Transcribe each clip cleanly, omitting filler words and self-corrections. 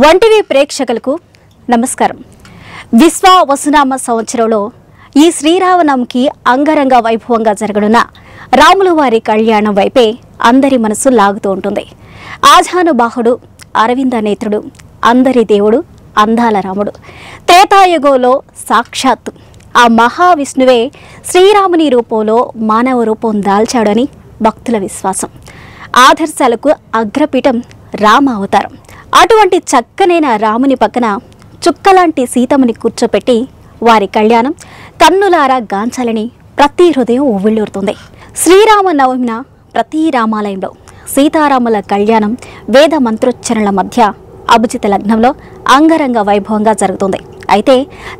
వంటివి ప్రేక్షకులకు నమస్కారం. విశ్వావసునామ సంవత్సరంలో ఈ శ్రీరామనవమికి అంగరంగ వైభవంగా జరగనున్న రాముల వారి కళ్యాణం వైపే అందరి మనసు లాగుతూ ఉంటుంది. ఆజానుబాహుడు, అరవింద నేత్రుడు, అందరి దేవుడు, అందాల రాముడు, త్రేతాయుగంలో సాక్షాత్తు ఆ మహావిష్ణువే శ్రీరాముని రూపంలో మానవ రూపం దాల్చాడని భక్తుల విశ్వాసం. ఆదర్శాలకు అగ్రపీఠం రామ అవతారం. అటువంటి చక్కనైన రాముని పక్కన చుక్కలాంటి సీతమ్మని కూర్చోపెట్టి వారి కళ్యాణం కన్నులారా గాంచాలని ప్రతి హృదయం ఉవ్విళ్ళూరుతుంది. శ్రీరామనవమిన ప్రతి రామాలయంలో సీతారాముల కళ్యాణం వేద మంత్రోచ్చరణల మధ్య అభిజిత లగ్నంలో అంగరంగ వైభవంగా జరుగుతుంది. అయితే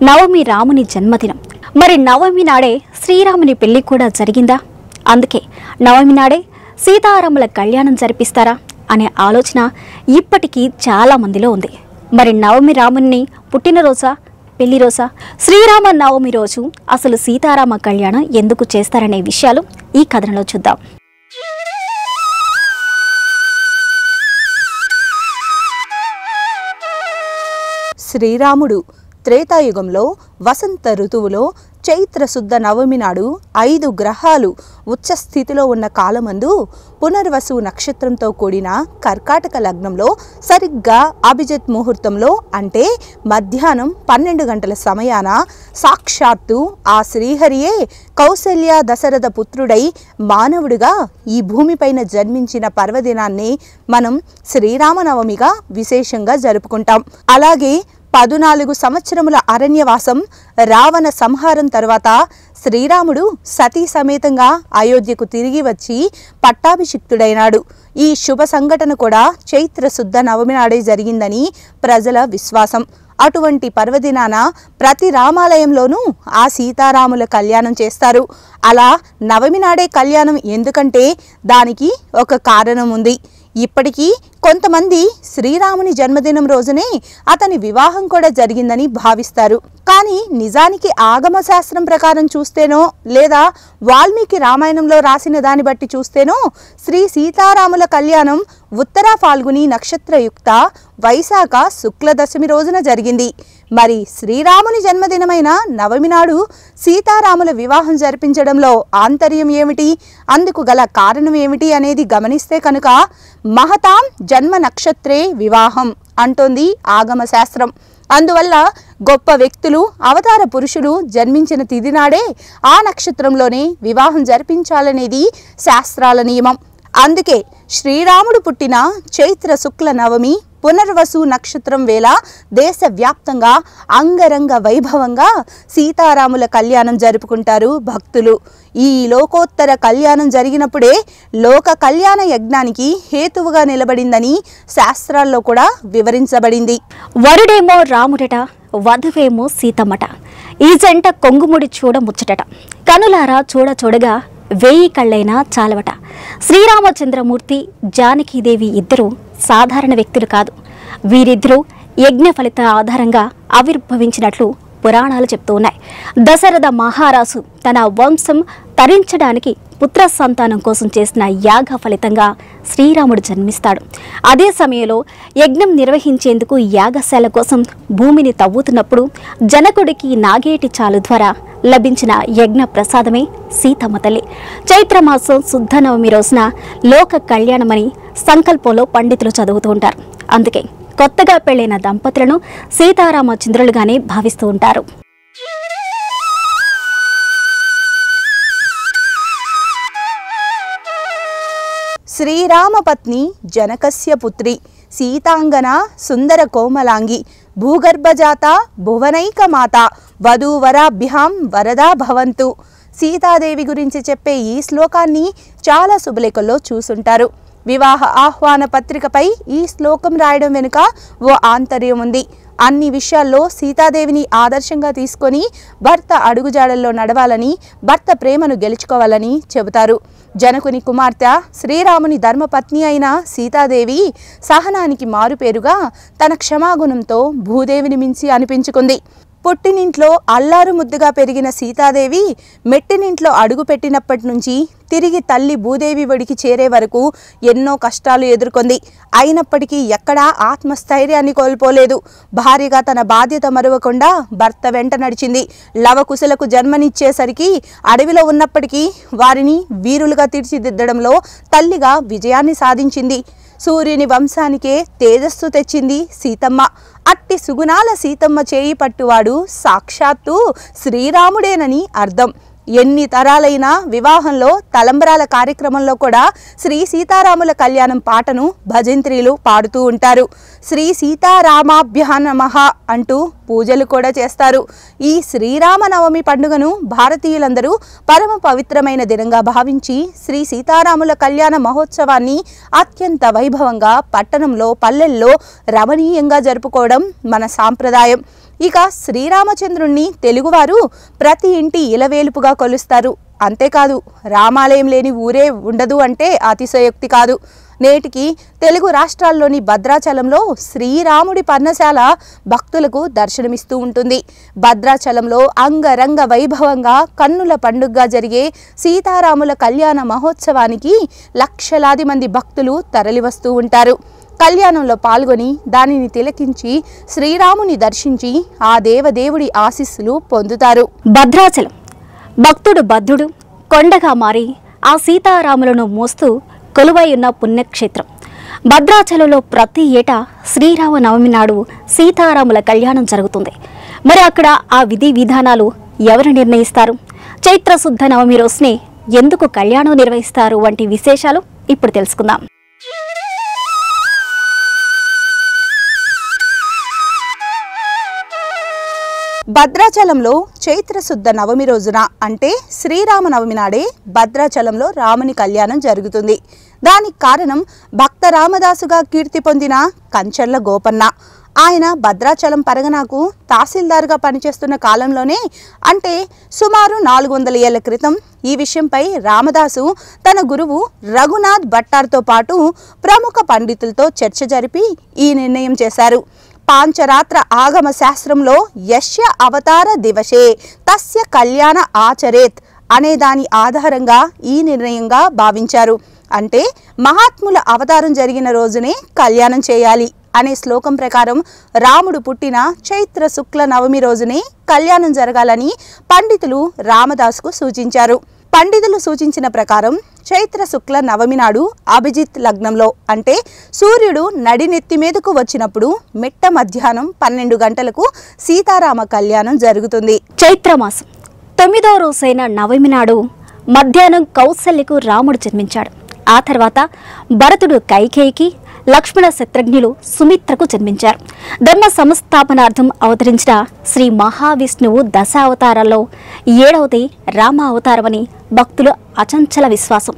నవమి రాముని జన్మదినం. మరి నవమి నాడే శ్రీరాముని పెళ్లి కూడా జరిగిందా? అందుకే నవమి నాడే సీతారాముల కళ్యాణం జరిపిస్తారా అనే ఆలోచన ఇప్పటికీ చాలా మందిలో ఉంది. మరి నవమి రాముని పుట్టినరోజా, పెళ్లి రోజా? శ్రీరామ నవమి రోజు అసలు సీతారామ కళ్యాణం ఎందుకు చేస్తారనే విషయాలు ఈ కథనంలో చూద్దాం. శ్రీరాముడు త్రేతాయుగంలో వసంత ఋతువులో చైత్ర శుద్ధ నవమి నాడు 5 గ్రహాలు ఉచ్చస్థితిలో ఉన్న కాలమందు పునర్వసు నక్షత్రంతో కూడిన కర్కాటక లగ్నంలో సరిగ్గా అభిజిత్ ముహూర్తంలో అంటే మధ్యాహ్నం 12 గంటల సమయాన సాక్షాత్తు ఆ శ్రీహరియే కౌసల్య దశరథ పుత్రుడై మానవుడిగా ఈ భూమిపైన జన్మించిన పర్వదినాన్ని మనం శ్రీరామనవమిగా విశేషంగా జరుపుకుంటాం. అలాగే 14 సంవత్సరముల అరణ్యవాసం, రావణ సంహారం తర్వాత శ్రీరాముడు సతీ సమేతంగా అయోధ్యకు తిరిగి వచ్చి పట్టాభిషిక్తుడైనాడు. ఈ శుభ సంఘటన కూడా చైత్ర శుద్ధ నవమి నాడే జరిగిందని ప్రజల విశ్వాసం. అటువంటి పర్వదినాన ప్రతి రామాలయంలోనూ ఆ సీతారాముల కళ్యాణం చేస్తారు. అలా నవమి నాడే కళ్యాణం ఎందుకంటే దానికి ఒక కారణం ఉంది. ఇప్పటికీ కొంతమంది శ్రీరాముని జన్మదినం రోజునే అతని వివాహం కూడా జరిగిందని భావిస్తారు. కానీ నిజానికి ఆగమ శాస్త్రం ప్రకారం చూస్తేనో లేదా వాల్మీకి రామాయణంలో రాసిన దాన్ని బట్టి చూస్తేనో శ్రీ సీతారాముల కళ్యాణం ఉత్తర ఫాల్గుని నక్షత్రయుక్త వైశాఖ శుక్ల దశమి రోజున జరిగింది. మరి శ్రీరాముని జన్మదినమైన నవమి నాడు సీతారాముల వివాహం జరిపించడంలో ఆంతర్యం ఏమిటి, అందుకు గల కారణం ఏమిటి అనేది గమనిస్తే కనుక మహతాం జన్మ నక్షత్రే వివాహం అంటోంది ఆగమ శాస్త్రం. అందువల్ల గొప్ప వ్యక్తులు, అవతార పురుషులు జన్మించిన తిథి నాడే ఆ నక్షత్రంలోనే వివాహం జరిపించాలనేది శాస్త్రాల నియమం. అందుకే శ్రీరాముడు పుట్టిన చైత్ర శుక్ల నవమి పునర్వసు నక్షత్రం వేళ దేశవ్యాప్తంగా అంగరంగ వైభవంగా సీతారాముల కళ్యాణం జరుపుకుంటారు భక్తులు. ఈ లోకోత్తర కళ్యాణం జరిగినప్పుడే లోక కళ్యాణ యజ్ఞానికి హేతువుగా నిలబడిందని శాస్త్రాల్లో కూడా వివరించబడింది. వరుడేమో రాముడట, వధువేమో సీతమ్మట. ఈ జంట కొంగుముడి చూడముచ్చటట. కనులారా చూడగా 1000 కళ్ళైనా చాలవట. శ్రీరామచంద్రమూర్తి, జానకీదేవి ఇద్దరు సాధారణ వ్యక్తులు కాదు. వీరిద్దరూ యజ్ఞ ఫలిత ఆధారంగా ఆవిర్భవించినట్లు పురాణాలు చెప్తూ ఉన్నాయి. దశరథ మహారాజు తన వంశం తరించడానికి పుత్ర సంతానం కోసం చేసిన యాగ ఫలితంగా శ్రీరాముడు జన్మిస్తాడు. అదే సమయంలో యజ్ఞం నిర్వహించేందుకు యాగశాల కోసం భూమిని తవ్వుతున్నప్పుడు జనకుడికి నాగేటి చాలు ద్వారా లభించిన యజ్ఞ ప్రసాదమే సీతమ్మ తల్లి. చైత్రమాసం శుద్ధ నవమి రోజున లోక కళ్యాణమని సంకల్పంలో పండితులు చదువుతూ ఉంటారు. అందుకే కొత్తగా పెళ్లైన దంపతులను సీతారామచంద్రులుగానే భావిస్తూ ఉంటారు. శ్రీరామపత్ని జనకస్య పుత్రి సీతాంగన సుందర కోమలాంగి భూగర్భజాత భువనైకమాత వధూవరాభ్యాం వరదా భవంతు. సీతాదేవి గురించి చెప్పే ఈ శ్లోకాన్ని చాలా శుభలేఖల్లో చూసుంటారు. వివాహ ఆహ్వాన పత్రికపై ఈ శ్లోకం రాయడం వెనుక ఓ ఆంతర్యం ఉంది. అన్ని విషయాల్లో సీతాదేవిని ఆదర్శంగా తీసుకొని భర్త అడుగుజాడల్లో నడవాలని, భర్త ప్రేమను గెలుచుకోవాలని చెబుతారు. జనకుని కుమార్తె, శ్రీరాముని ధర్మపత్ని అయిన సీతాదేవి సహనానికి మారుపేరుగా తన క్షమాగుణంతో భూదేవిని మించి అనిపించుకుంది. పుట్టినింట్లో అల్లారు ముద్దుగా పెరిగిన సీతాదేవి మెట్టినింట్లో అడుగుపెట్టినప్పటి నుంచి తిరిగి తల్లి భూదేవి ఒడికి చేరే వరకు ఎన్నో కష్టాలు ఎదుర్కొంది. అయినప్పటికీ ఎక్కడా ఆత్మస్థైర్యాన్ని కోల్పోలేదు. భార్యగా తన బాధ్యత మరువకుండా భర్త వెంట నడిచింది. లవకుశలకు జన్మనిచ్చేసరికి అడవిలో ఉన్నప్పటికీ వారిని వీరులుగా తీర్చిదిద్దడంలో తల్లిగా విజయాన్ని సాధించింది. సూర్యుని వంశానికే తేజస్సు తెచ్చింది సీతమ్మ. అట్టి సుగుణాల సీతమ్మ చేయి పట్టువాడు సాక్షాత్తు శ్రీరాముడేనని అర్థం. ఎన్ని తరాలైనా వివాహంలో తలంబ్రాల కార్యక్రమంలో కూడా శ్రీ సీతారాముల కళ్యాణం పాటను భజంత్రీలు పాడుతూ ఉంటారు. శ్రీ సీతారామాభ్యః నమః అంటూ పూజలు కూడా చేస్తారు. ఈ శ్రీరామనవమి పండుగను భారతీయులందరూ పరమ పవిత్రమైన దినంగా భావించి శ్రీ సీతారాముల కళ్యాణ మహోత్సవాన్ని అత్యంత వైభవంగా పట్టణంలో పల్లెల్లో రమణీయంగా జరుపుకోవడం మన సాంప్రదాయం. ఇక శ్రీరామచంద్రుణ్ణి తెలుగువారు ప్రతి ఇంటి ఇలవేలుపుగా కొలుస్తారు. అంతేకాదు, రామాలయం లేని ఊరే ఉండదు అంటే అతిశయోక్తి కాదు. నేటికి తెలుగు రాష్ట్రాల్లోని భద్రాచలంలో శ్రీరాముడి పర్ణశాల భక్తులకు దర్శనమిస్తూ ఉంటుంది. భద్రాచలంలో అంగరంగ వైభవంగా కన్నుల పండుగగా జరిగే సీతారాముల కళ్యాణ మహోత్సవానికి లక్షలాది మంది భక్తులు తరలివస్తూ ఉంటారు. కళ్యాణంలో పాల్గొని దానిని తిలకించి శ్రీరాముని దర్శించి ఆ దేవదేవుడి ఆశీస్సులు పొందుతారు. భద్రాచలం భక్తుడు బద్ధుడు కొండగా మారి ఆ సీతారాములను మోస్తూ కొలువై ఉన్న పుణ్యక్షేత్రం. భద్రాచలంలో ప్రతి ఏటా శ్రీరామనవమి నాడు సీతారాముల కళ్యాణం జరుగుతుంది. మరి అక్కడ ఆ విధి విధానాలు ఎవరు నిర్ణయిస్తారు? చైత్రశుద్ధ నవమి రోజునే ఎందుకు కళ్యాణం నిర్వహిస్తారు వంటి విశేషాలు ఇప్పుడు తెలుసుకుందాం. భద్రాచలంలో చైత్రశుద్ధ నవమి రోజున అంటే శ్రీరామనవమి నాడే భద్రాచలంలో రాముని కళ్యాణం జరుగుతుంది. దానికి కారణం భక్త రామదాసుగా కీర్తి పొందిన కంచర్ల గోపన్న. ఆయన భద్రాచలం పరగనాకు తహసీల్దార్గా పనిచేస్తున్న కాలంలోనే అంటే సుమారు 400 ఏళ్ల క్రితం ఈ విషయంపై రామదాసు తన గురువు రఘునాథ్ భట్టార్తో పాటు ప్రముఖ పండితులతో చర్చ జరిపి ఈ నిర్ణయం చేశారు. పాంచరాత్ర ఆగమ శాస్త్రంలో యస్య అవతార దివసే తస్య కళ్యాణ ఆచరేత్ అనే దాని ఆధారంగా ఈ నిర్ణయంగా భావించారు. అంటే మహాత్ముల అవతారం జరిగిన రోజునే కళ్యాణం చేయాలి అనే శ్లోకం ప్రకారం రాముడు పుట్టిన చైత్ర శుక్ల నవమి రోజునే కళ్యాణం జరగాలని పండితులు రామదాసుకు సూచించారు. పండితులు సూచించిన ప్రకారం చైత్ర శుక్ల నవమి నాడు అభిజిత్ లగ్నంలో అంటే సూర్యుడు నడినెత్తి మీదకు వచ్చినప్పుడు మిట్ట మధ్యాహ్నం 12 గంటలకు సీతారామ కళ్యాణం జరుగుతుంది. చైత్రమాసం 9వ రోజైన నవమి నాడు మధ్యాహ్నం కౌసల్యకు రాముడు జన్మించాడు. ఆ తర్వాత భరతుడు కైకేయికి, లక్ష్మణ శత్రుఘ్నులు సుమిత్రకు జన్మించారు. ధర్మ సంస్థాపనార్థం అవతరించిన శ్రీ మహావిష్ణువు దశావతారాల్లో 7వది రామ అవతారమని భక్తుల అచంచల విశ్వాసం.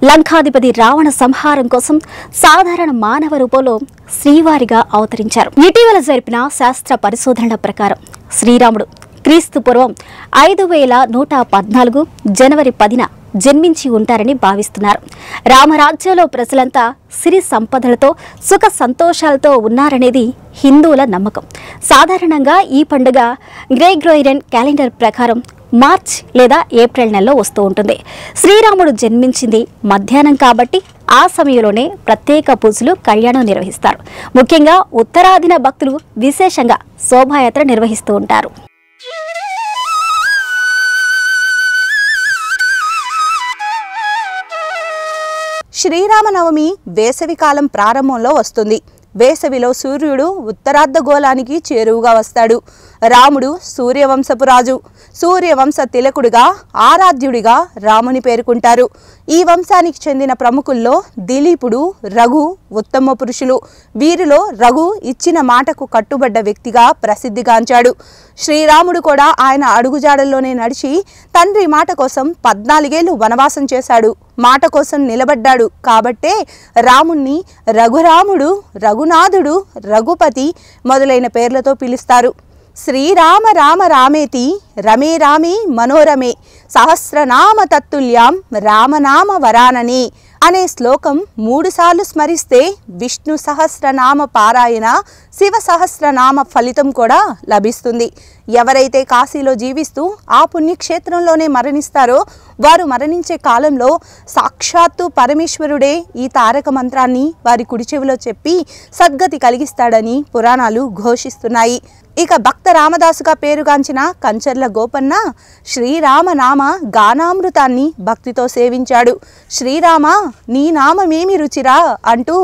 లంకాధిపతి రావణ సంహారం కోసం సాధారణ మానవ రూపంలో శ్రీవారిగా అవతరించారు. ఇటీవల జరిపిన శాస్త్ర పరిశోధనల ప్రకారం శ్రీరాముడు క్రీస్తు పూర్వం 5114 జనవరి 10న జన్మించి ఉంటారని భావిస్తున్నారు. రామరాజ్యంలో ప్రజలంతా సిరి సంపదలతో సుఖ సంతోషాలతో ఉన్నారనేది హిందువుల నమ్మకం. సాధారణంగా ఈ పండుగ గ్రెగోరియన్ క్యాలెండర్ ప్రకారం మార్చ్ లేదా ఏప్రిల్ నెలలో వస్తూ ఉంటుంది. శ్రీరాముడు జన్మించింది మధ్యాహ్నం కాబట్టి ఆ సమయంలోనే ప్రత్యేక పూజలు, కళ్యాణం నిర్వహిస్తారు. ముఖ్యంగా ఉత్తరాదిన భక్తులు విశేషంగా శోభాయాత్ర నిర్వహిస్తూ ఉంటారు. శ్రీరామనవమి వేసవి కాలం ప్రారంభంలో వస్తుంది. వేసవిలో సూర్యుడు ఉత్తరార్ధగోళానికి చేరువుగా వస్తాడు. రాముడు సూర్యవంశపు రాజు. సూర్యవంశ తిలకుడిగా, ఆరాధ్యుడిగా రాముని పేర్కొంటారు. ఈ వంశానికి చెందిన ప్రముఖుల్లో దిలీపుడు, రఘు ఉత్తమ పురుషులు. వీరిలో రఘు ఇచ్చిన మాటకు కట్టుబడ్డ వ్యక్తిగా ప్రసిద్ధిగాంచాడు. శ్రీరాముడు కూడా ఆయన అడుగుజాడల్లోనే నడిచి తండ్రి మాట కోసం 14 ఏళ్లు వనవాసం చేశాడు. మాట కోసం నిలబడ్డాడు. కాబట్టే రాముణ్ణి రఘురాముడు, రఘునాథుడు, రఘుపతి మొదలైన పేర్లతో పిలుస్తారు. శ్రీరామ రామ రామేతి రమే రామే మనోరమే సహస్రనామ తత్తుల్యాం రామనామ వరానని అనే శ్లోకం 3 సార్లు స్మరిస్తే విష్ణు సహస్రనామ పారాయణ శివ సహస్రనామ ఫలితం కూడా లభిస్తుంది. ఎవరైతే కాశీలో జీవిస్తూ ఆ పుణ్యక్షేత్రంలోనే మరణిస్తారో వారు మరణించే కాలంలో సాక్షాత్తు పరమేశ్వరుడే ఈ తారక మంత్రాన్ని వారి కుడి చెవిలో చెప్పి సద్గతి కలిగిస్తాడని పురాణాలు ఘోషిస్తున్నాయి. ఇక భక్త రామదాసుగా పేరుగాంచిన కంచర్ల గోపన్న శ్రీరామనామ గానామృతాన్ని భక్తితో సేవించాడు. శ్రీరామ నీ నామమేమి రుచిరా అంటూ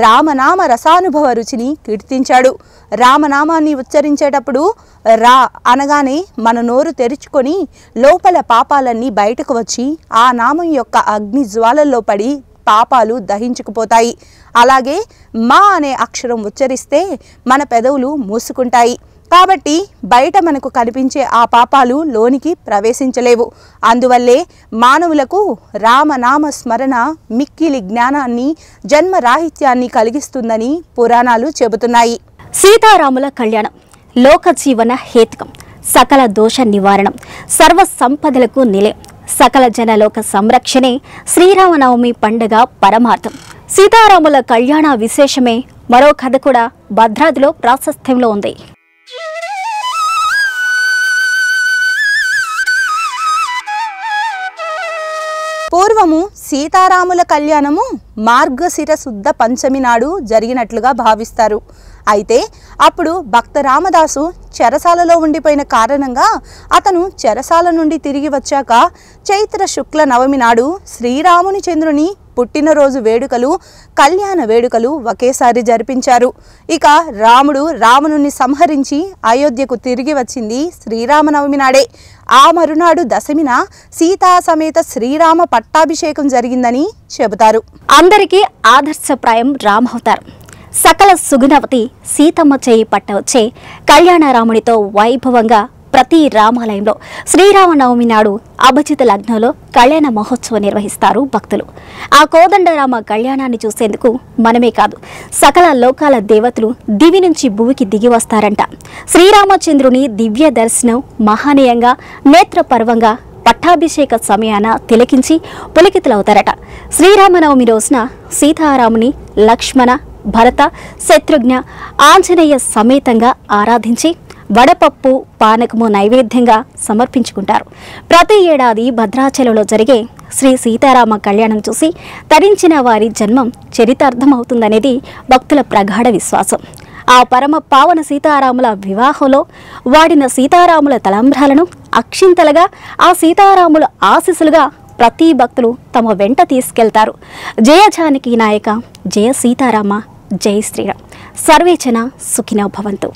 రామనామ రసానుభవ రుచిని కీర్తించాడు. రామనామాన్ని ఉచ్చరించేటప్పుడు రా అనగానే మన నోరు తెరుచుకొని లోపల పాపాలన్నీ బయటకు వచ్చి ఆ నామం యొక్క అగ్ని జ్వాలల్లో పడి పాపాలు దహించుకుపోతాయి. అలాగే మా అనే అక్షరం ఉచ్చరిస్తే మన పెదవులు మూసుకుంటాయి. కాబట్టి బయట మనకు కనిపించే ఆ పాపాలు లోనికి ప్రవేశించలేవు. అందువల్లే మానవులకు రామనామ స్మరణ మిక్కిలి జ్ఞానాన్ని, జన్మరాహిత్యాన్ని కలిగిస్తుందని పురాణాలు చెబుతున్నాయి. సీతారాముల కళ్యాణం లోక జీవన హేతుకం, సకల దోష నివారణం, సర్వ సంపదలకు నిలయం, సకల జనలోక సంరక్షణే శ్రీరామనవమి పండుగ పరమార్థం. సీతారాముల కళ్యాణ విశేషమే మరో కథ కూడా భద్రాద్రిలో ప్రాశస్త్యంలో ఉంది. పూర్వము సీతారాముల కళ్యాణము మార్గశిర శుద్ధ పంచమి నాడు జరిగినట్లుగా భావిస్తారు. అయితే అప్పుడు భక్త రామదాసు చెరసాలలో ఉండిపోయిన కారణంగా అతను చెరసాల నుండి తిరిగి వచ్చాక చైత్ర శుక్ల నవమి నాడు శ్రీరాముని చంద్రుని పుట్టినరోజు వేడుకలు, కళ్యాణ వేడుకలు ఒకేసారి జరిపించారు. ఇక రాముడు రావణుని సంహరించి అయోధ్యకు తిరిగి వచ్చింది శ్రీరామనవమి నాడే. ఆ మరునాడు దశమిన సీతా సమేత శ్రీరామ పట్టాభిషేకం జరిగిందని చెబుతారు. అందరికీ ఆదర్శప్రాయం రామవతారం. సకల సుగుణవతి సీతమ్మ చేయి పట్టవచ్చే కళ్యాణరామునితో వైభవంగా ప్రతి రామాలయంలో శ్రీరామనవమి నాడు అభిజిత లగ్నంలో కళ్యాణ మహోత్సవం నిర్వహిస్తారు భక్తులు. ఆ కోదండరామ కళ్యాణాన్ని చూసేందుకు మనమే కాదు, సకల లోకాల దేవతలు దివి నుంచి భూమికి దిగి వస్తారంట. శ్రీరామచంద్రుని దివ్య దర్శనం మహనీయంగా, నేత్రపర్వంగా పట్టాభిషేక సమయాన తిలకించి పులకితులవుతారట. శ్రీరామనవమి రోజున సీతారాముని, లక్ష్మణ, భరత, శత్రుఘ్న, ఆంజనేయ సమేతంగా ఆరాధించి వడపప్పు, పానకము నైవేద్యంగా సమర్పించుకుంటారు. ప్రతి ఏడాది భద్రాచలంలో జరిగే శ్రీ సీతారామ కళ్యాణం చూసి తరించిన వారి జన్మం చరితార్థమవుతుందనేది భక్తుల ప్రగాఢ విశ్వాసం. ఆ పరమ పావన సీతారాముల వివాహంలో వాడిన సీతారాముల తలంబ్రాలను అక్షింతలుగా, ఆ సీతారాముల ఆశీస్సులుగా ప్రతి భక్తులు తమ వెంట తీసుకెళ్తారు. జయ జానకి నాయక, జయ సీతారామ, జై శ్రీరామ్. సర్వేజన సుఖినో భవంతు.